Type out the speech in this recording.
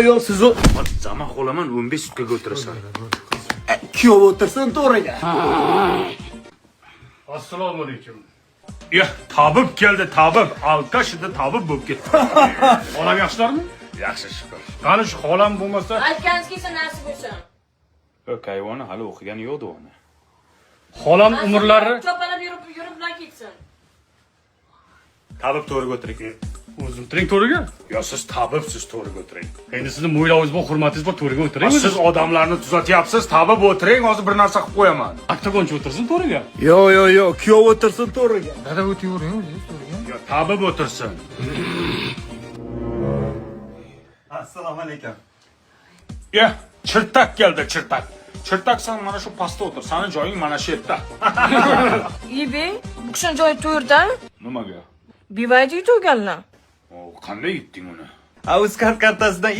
Yo'q, siz Zaman xolaman 15 sutkaga o'tirasan. kuyov o'tirsin to'g'riga. Assalomu alaykum. Ya, tabib keldi, tabib. Alkashida tabib bo'lib ketdi. Xolam yaxshilarmi? Yaxshi shukr. Qani shu xolam bo'lmasa, Aytganingiz kelsa nasib bo'lsin. Yo'q, hayvoni hali o'qigani yo'q-da uni. xolam umrlari Chopalab yurib bilan ketsin. Tabib to'g'riga o'tiring. o'zim tiring to'riga. Yo, siz tabibsiz, to'g'riga o'tiring. Endi sizni mo'ylovingiz bor, hurmatingiz bor, to'riga o'tiring. Siz odamlarni tuzatyapsiz, tabib o'tiring, hozir bir narsa qilib qo'yaman. Oktagonchi o'tirsin to'riga. Yo'q, kuyov o'tirsin to'g'riga. Dada o'tavering o'zingiz to'g'riga. Yo, tabib o'tirsin. Assalomu alaykum. Ya, chirtak keldi, chirtak. Chirtak, sen mana shu pastda o'tir. Sening joying mana shu yerda. Ibe, bu kishini joyi to'yirda. Nimaga? Bivaydi to'yganlar. Qanday yetding uni? Uz kartasidan